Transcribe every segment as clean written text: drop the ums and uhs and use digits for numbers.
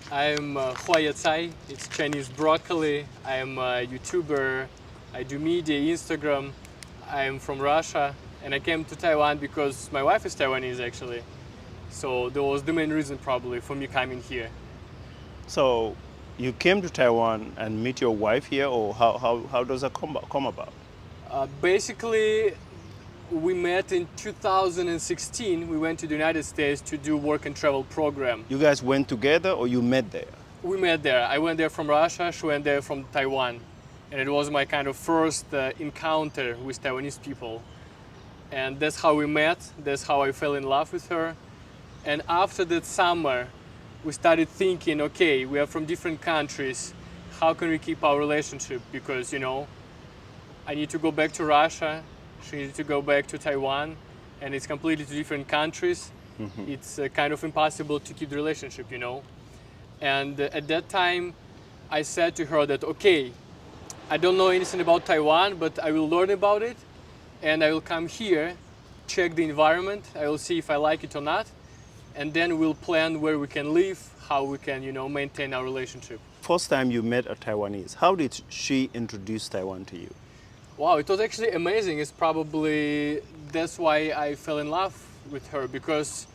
I'm Cai. It's Chinese broccoli. I'm a YouTuber. I do media, Instagram. I'm from Russia, and I came to Taiwan because my wife is Taiwanese actually. So that was the main reason probably for me coming here. So you came to Taiwan and meet your wife here, or how does that come about? Basically, we met in 2016. We went to the United States to do work and travel program. You guys went together or you met there? We met there. I went there from Russia, she went there from Taiwan. And it was my kind of first encounter with Taiwanese people. And that's how we met, that's how I fell in love with her. And after that summer, we started thinking, okay, we are from different countries, how can we keep our relationship? Because, you know, I need to go back to Russia, she needs to go back to Taiwan, and it's completely two different countries. Mm-hmm. It's kind of impossible to keep the relationship, you know. And at that time, I said to her that, okay, I don't know anything about Taiwan, but I will learn about it, and I will come here, check the environment, I will see if I like it or not, and then we'll plan where we can live, how we can, you know, maintain our relationship. First time you met a Taiwanese, how did she introduce Taiwan to you? Wow, it was actually amazing. It's probably, that's why I fell in love with her, because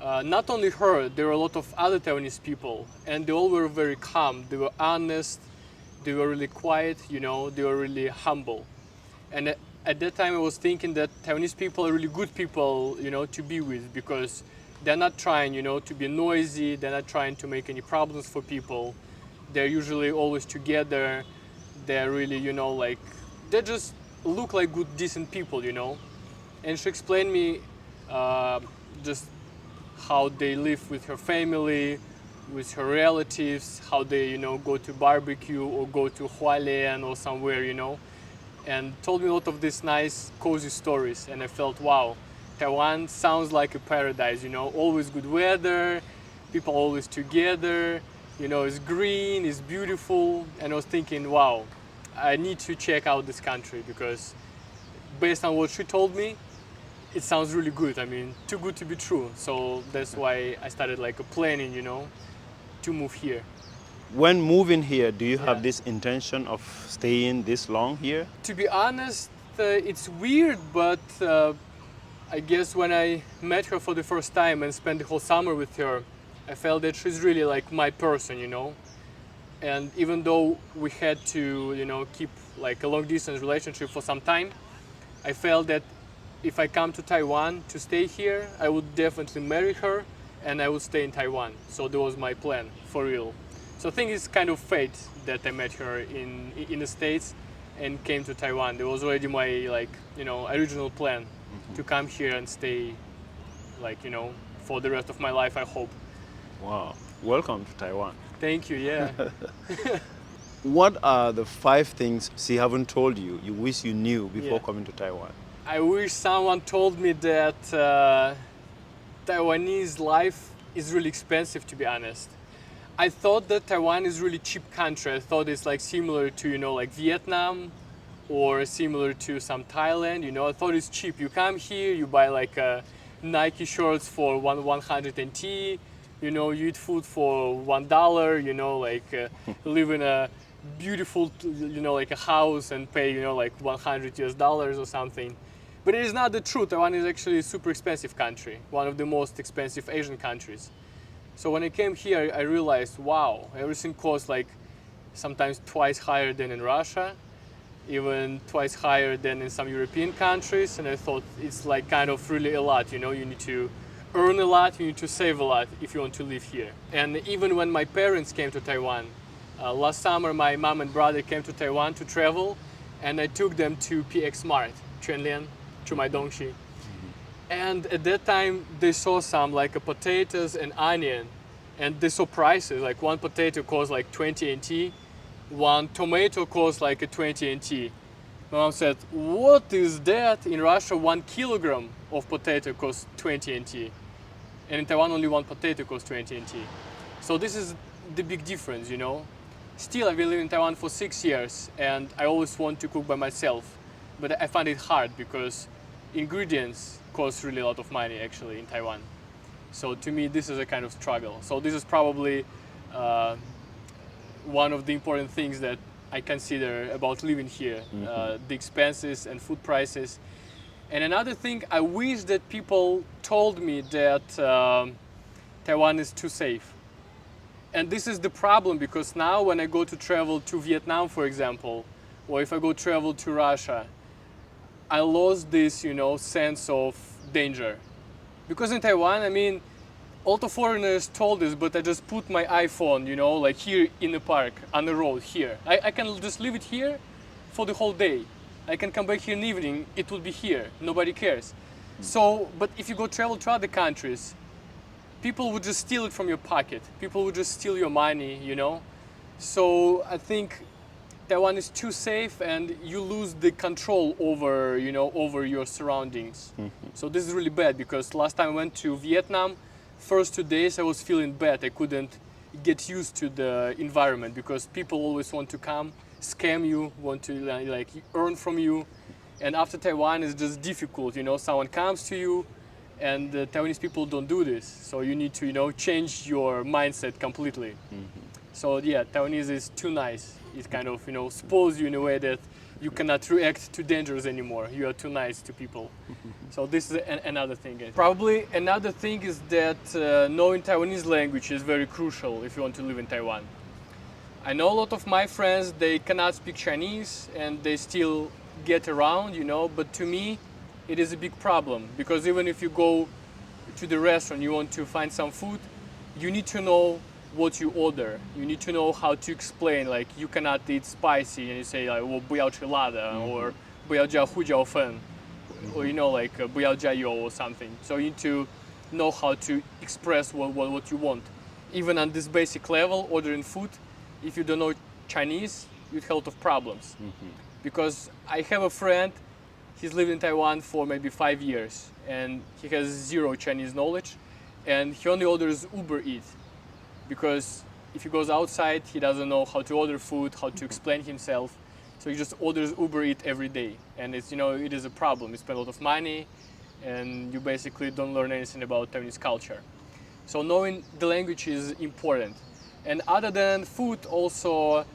not only her, there were a lot of other Taiwanese people, and they all were very calm, they were honest, they were really quiet, you know, they were really humble. And at that time I was thinking that Taiwanese people are really good people, you know, to be with, because they're not trying, you know, to be noisy, they're not trying to make any problems for people. They're usually always together, they're really, you know, like, they just look like good, decent people, you know. And she explained me just how they live with her family, with her relatives, how they, you know, go to barbecue or go to Hualien or somewhere, you know, and told me a lot of these nice, cozy stories. And I felt, wow, Taiwan sounds like a paradise, you know, always good weather, people always together, you know, it's green, it's beautiful. And I was thinking, wow, I need to check out this country, because based on what she told me, it sounds really good. I mean, too good to be true. So that's why I started like planning, you know, to move here. When moving here, do you have this intention of staying this long here? To be honest, it's weird, but I guess when I met her for the first time and spent the whole summer with her, I felt that she's really like my person, you know. And even though we had to, you know, keep like a long distance relationship for some time, I felt that if I come to Taiwan to stay here, I would definitely marry her and I would stay in Taiwan. So that was my plan, for real. So I think it's kind of fate that I met her in the States and came to Taiwan. That was already my, like, you know, original plan, to come here and stay, like, you know, for the rest of my life, I hope. Wow. Welcome to Taiwan. Thank you, yeah. What are the 5 things she haven't told you, you wish you knew before coming to Taiwan? I wish someone told me that Taiwanese life is really expensive, to be honest. I thought that Taiwan is a really cheap country. I thought it's like similar to, you know, like Vietnam or similar to some Thailand, you know. I thought it's cheap. You come here, you buy like Nike shirts for 100 NT, you know, you eat food for $1, you know, like live in a beautiful, you know, like a house and pay, you know, like $100 or something. But it is not the truth. Taiwan is actually a super expensive country, one of the most expensive Asian countries. So when I came here, I realized, wow, everything costs like sometimes twice higher than in Russia, even twice higher than in some European countries. And I thought it's like kind of really a lot, you know, you need to earn a lot, you need to save a lot if you want to live here. And even when my parents came to Taiwan, last summer my mom and brother came to Taiwan to travel, and I took them to PX Mart, Quanlian, Chumai-Dongxi. And at that time they saw some like potatoes and onion, and they saw prices, like one potato cost like 20 NT, one tomato cost like a 20 NT. My mom said, what is that? In Russia 1 kilogram of potato costs 20 NT. And in Taiwan only one potato costs 20 NT. So this is the big difference, you know. Still, I've been living in Taiwan for 6 years, and I always want to cook by myself. But I find it hard because ingredients cost really a lot of money actually in Taiwan. So to me, this is a kind of struggle. So this is probably one of the important things that I consider about living here, the expenses and food prices. And another thing, I wish that people told me that Taiwan is too safe. And this is the problem, because now when I go to travel to Vietnam, for example, or if I go travel to Russia, I lost this, sense of danger. Because in Taiwan, I mean, all the foreigners told us, but I just put my iPhone, like here in the park, on the road here. I can just leave it here for the whole day. I can come back here in the evening, it will be here, nobody cares. So, but if you go travel to other countries, people would just steal it from your pocket. People would just steal your money, So I think Taiwan is too safe, and you lose the control over, over your surroundings. So this is really bad, because last time I went to Vietnam, first 2 days I was feeling bad. I couldn't get used to the environment, because people always want to come, scam you, want to like earn from you. And after Taiwan, it's just difficult, someone comes to you, and the Taiwanese people don't do this. So you need to, change your mindset completely. So yeah, Taiwanese is too nice. It kind of, spoils you in a way that you cannot react to dangers anymore. You are too nice to people. So this is another thing. Probably another thing is that knowing Taiwanese language is very crucial if you want to live in Taiwan. I know a lot of my friends, they cannot speak Chinese and they still get around, but to me, it is a big problem, because even if you go to the restaurant, you want to find some food, you need to know what you order. You need to know how to explain, like you cannot eat spicy, and you say like, 我不要吃辣的, or 不要加胡椒粉, or like 不要加油 or something. So you need to know how to express what you want. Even on this basic level, ordering food, if you don't know Chinese, you'd have a lot of problems. Because I have a friend, he's lived in Taiwan for maybe 5 years, and he has zero Chinese knowledge, and he only orders Uber Eats. Because if he goes outside, he doesn't know how to order food, how to explain himself. So he just orders Uber Eats every day. And it's, it is a problem. You spend a lot of money, and you basically don't learn anything about Taiwanese culture. So knowing the language is important. And other than food, also,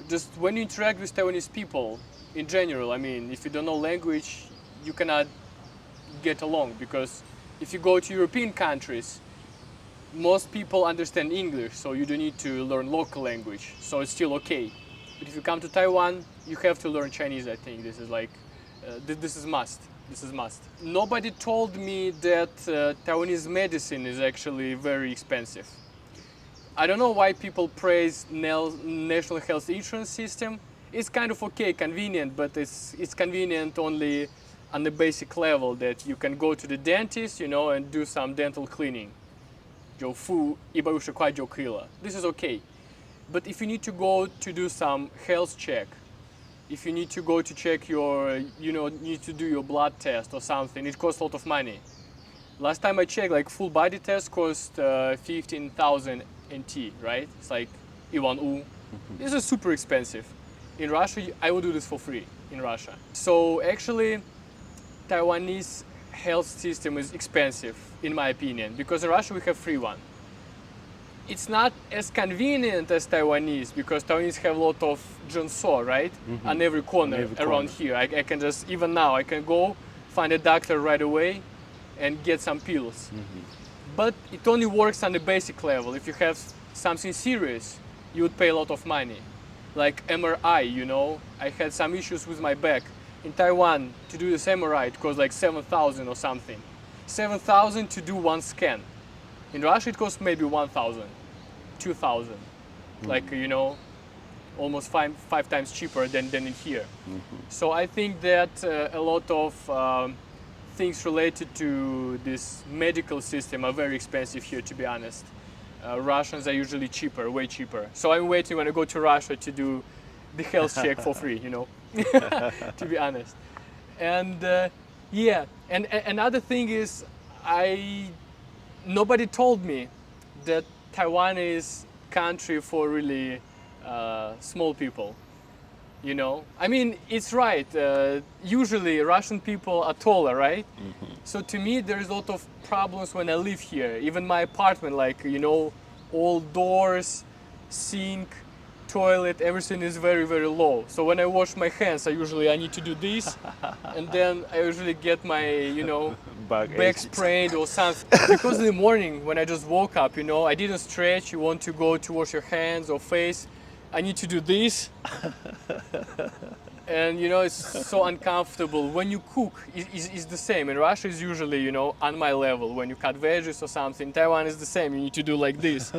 just when you interact with Taiwanese people, in general, I mean, if you don't know language, you cannot get along. Because if you go to European countries, most people understand English, so you don't need to learn local language, so it's still okay. But if you come to Taiwan, you have to learn Chinese, I think. This is like, this is must. This is must. Nobody told me that Taiwanese medicine is actually very expensive. I don't know why people praise National Health Insurance System. It's kind of okay, convenient, but it's convenient only on the basic level, that you can go to the dentist, and do some dental cleaning. 就付150块就可以了. This is okay. But if you need to go to do some health check, if you need to go to check your, need to do your blood test or something, it costs a lot of money. Last time I checked, like full body test cost 15,000 NT, right? It's like 1U. This is super expensive. In Russia, I would do this for free in Russia. So actually, Taiwanese health system is expensive, in my opinion, because in Russia we have free one. It's not as convenient as Taiwanese, because Taiwanese have a lot of Junso, right? On every corner around here. I can just, even now, I can go find a doctor right away and get some pills. But it only works on the basic level. If you have something serious, you would pay a lot of money. Like MRI, I had some issues with my back. In Taiwan, to do this MRI, it costs like 7,000 or something. 7,000 to do one scan. In Russia, it costs maybe 1,000, 2,000. Like, almost five times cheaper than in here. So I think that a lot of things related to this medical system are very expensive here, to be honest. Russians are usually cheaper, way cheaper. So I'm waiting when I go to Russia to do the health check for free, to be honest. And yeah, and another thing is, nobody told me that Taiwan is country for really small people. I mean, it's right. Usually Russian people are taller, right? So to me, there's a lot of problems when I live here. Even my apartment, like, all doors, sink, toilet, everything is very, very low. So when I wash my hands, I need to do this, and then I usually get my, back sprained or something. Because in the morning, when I just woke up, I didn't stretch, you want to go to wash your hands or face, I need to do this. And it's so uncomfortable. When you cook, it's the same. In Russia, it's usually on my level. When you cut veggies or something, Taiwan is the same. You need to do like this,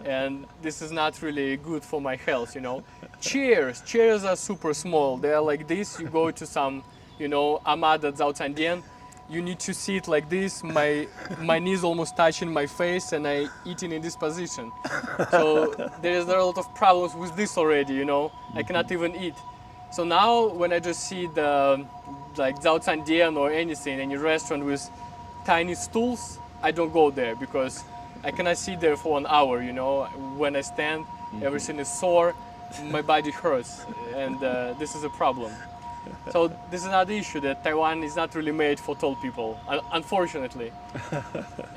and this is not really good for my health. Chairs are super small. They are like this. You go to some, Amada Zhaocandian. You need to sit like this. My knees almost touching my face, and I eating in this position. So there are a lot of problems with this already. I cannot even eat. So now when I just see the Zhaocandian or anything, any restaurant with tiny stools, I don't go there because I cannot sit there for 1 hour. When I stand, everything is sore, my body hurts, and this is a problem. So this is another issue, that Taiwan is not really made for tall people, unfortunately.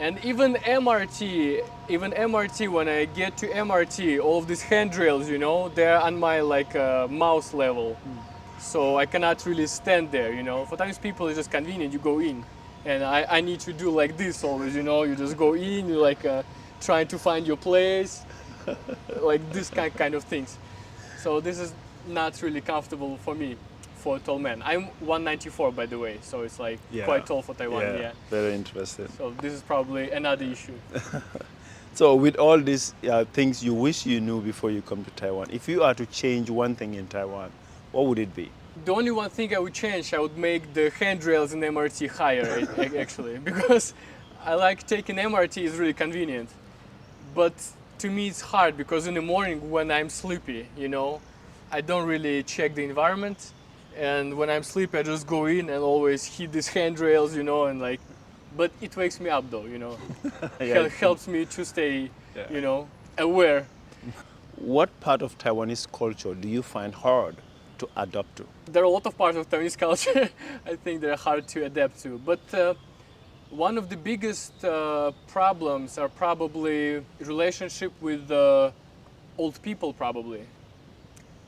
And even MRT, when I get to MRT, all of these handrails, they're on my mouse level. So I cannot really stand there, For Chinese people, it's just convenient, you go in. And I need to do like this always, you just go in, you trying to find your place, like this kind of things. So this is not really comfortable for me. For a tall man. I'm 194, by the way, so it's quite tall for Taiwan. Yeah, very interesting. So this is probably another issue. So with all these things you wish you knew before you come to Taiwan, if you are to change one thing in Taiwan, what would it be? The only one thing I would change, I would make the handrails in MRT higher, actually, because I like taking MRT, is really convenient. But to me it's hard because in the morning when I'm sleepy, I don't really check the environment. And when I'm sleepy, I just go in and always hit these handrails, and but it wakes me up though, helps me to stay, aware. What part of Taiwanese culture do you find hard to adapt to? There are a lot of parts of Taiwanese culture I think they're hard to adapt to, but one of the biggest problems are probably relationship with old people, probably.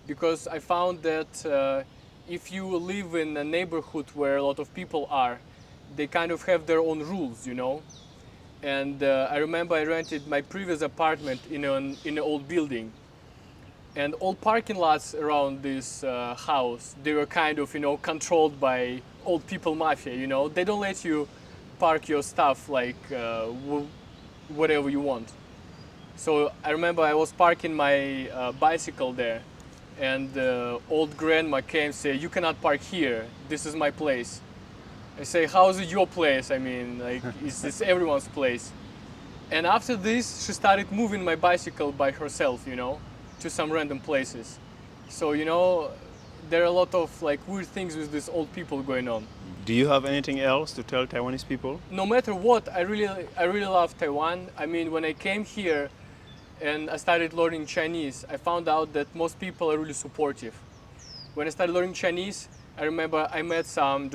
Because I found that if you live in a neighborhood where a lot of people are, they kind of have their own rules, And I remember I rented my previous apartment in an old building. And all parking lots around this house, they were kind of, controlled by old people mafia, They don't let you park your stuff whatever you want. So I remember I was parking my bicycle there. And the old grandma came and said, "You cannot park here. This is my place." I say, "How is it your place? I mean, is this everyone's place?" And after this, she started moving my bicycle by herself, to some random places. So, there are a lot of weird things with these old people going on. Do you have anything else to tell Taiwanese people? No matter what, I really love Taiwan. I mean, when I came here, and I started learning Chinese, I found out that most people are really supportive. When I started learning Chinese, I remember I met some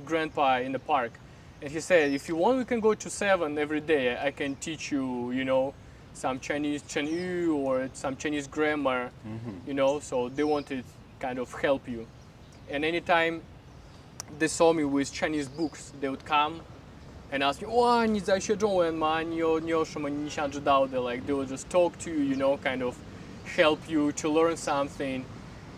grandpa in the park. And he said, "If you want, we can go to 7 every day. I can teach you, some Chinese Chenyu or some Chinese grammar, So they wanted kind of help you. And anytime they saw me with Chinese books, they would come and ask me, "哇，你在学中文吗？你有什么你想知道的?" They would just talk to you, kind of help you to learn something.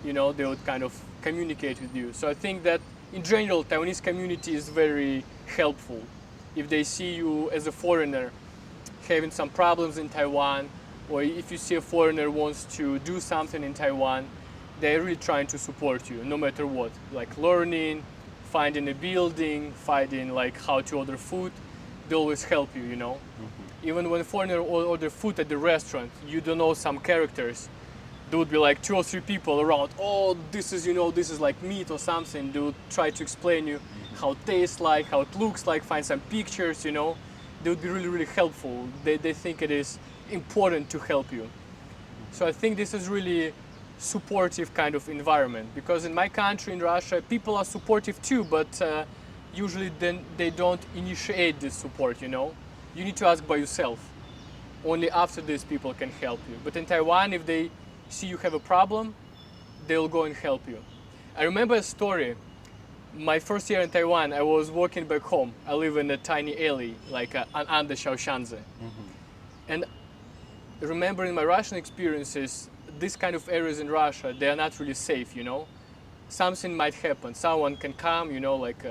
They would kind of communicate with you. So I think that in general, Taiwanese community is very helpful. If they see you as a foreigner having some problems in Taiwan, or if you see a foreigner wants to do something in Taiwan, they're really trying to support you, no matter what. Learning, finding a building, finding how to order food, they always help you, Even when a foreigner order food at the restaurant, you don't know some characters. There would be 2 or 3 people around. "Oh, this is meat or something." They would try to explain you how it tastes how it looks find some pictures, They would be really, really helpful. They think it is important to help you. So I think this is really supportive kind of environment, because in my country, in Russia, people are supportive too, but usually then they don't initiate this support, You need to ask by yourself. only after this people can help you. But in Taiwan, if they see you have a problem, they'll go and help you. I remember a story. My first year in Taiwan, I was walking back home. I live in a tiny alley, like under Shaoshanzi. And remembering my Russian experiences, these kind of areas in Russia, they are not really safe, you know. Something might happen. Someone can come, you know, like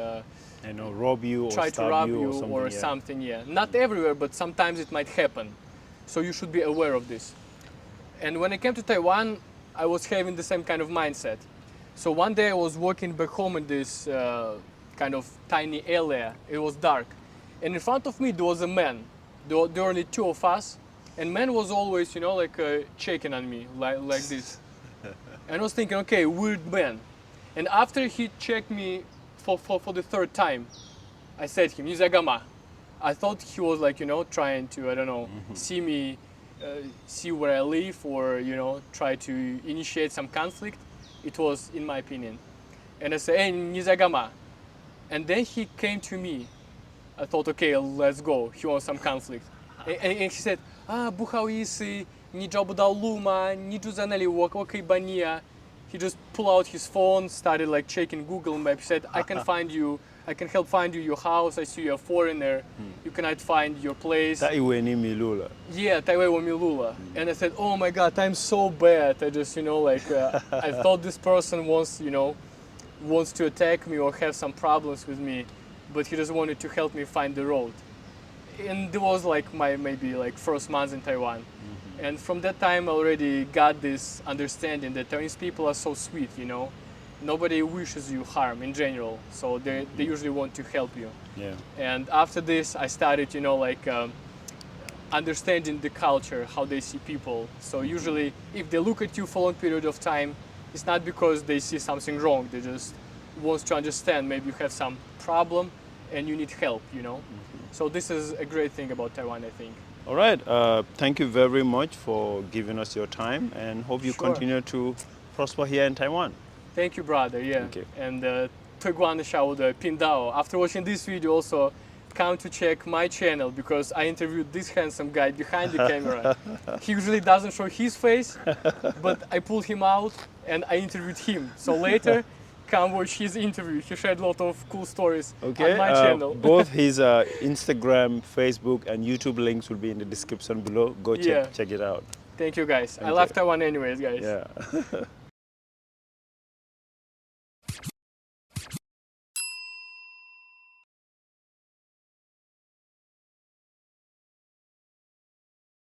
rob you or try to stab rob you you or something. something, yeah. Not everywhere, but sometimes it might happen. So you should be aware of this. And when I came to Taiwan, I was having the same kind of mindset. So one day I was walking back home in this kind of tiny area. It was dark. And in front of me there was a man. There were only two of us. And man was always, you know, like checking on me, like this. And I was thinking, okay, weird man. And after he checked me for the third time, I said to him, Nizagama. I thought he was like, you know, trying to, I don't know, see me, see where I live, or, you know, try to initiate some conflict. It was, in my opinion. And I said, hey, Nizagama. And then he came to me. I thought, okay, let's go. He wants some conflict. And he said, Buhawisi, Nijabudauluma, Nijuzanali Wakibania. He just pulled out his phone, started like checking Google Maps. He said, I can find you, I can help find you your house. I see you're a foreigner. You cannot find your place. Taiweni Milula. Yeah, Taiwan Milula. And I said, oh my God, I'm so bad. I just, you know, like, I thought this person wants, you know, wants to attack me or have some problems with me, but he just wanted to help me find the road. And it was like my maybe like first month in Taiwan. And from that time I already got this understanding that Taiwanese people are so sweet, you know. Nobody wishes you harm in general, so they usually want to help you. Yeah. And after this I started, you know, like understanding the culture, how they see people. So usually if they look at you for a long period of time, it's not because they see something wrong, they just want to understand maybe you have some problem and you need help, you know. So this is a great thing about Taiwan, I think. All right. Thank you very much for giving us your time, and hope you Sure. continue to prosper here in Taiwan. Thank you, brother. Yeah. Thank you. And Taiwan Shao Pindao. After watching this video, also come to check my channel because I interviewed this handsome guy behind the camera. He usually doesn't show his face, but I pulled him out and I interviewed him. So later, come watch his interview. He shared a lot of cool stories Okay. on my channel. Both his Instagram, Facebook, and YouTube links will be in the description below. Go Yeah. check it out. Thank you, guys. I Thank love you. Taiwan anyways, guys. Yeah.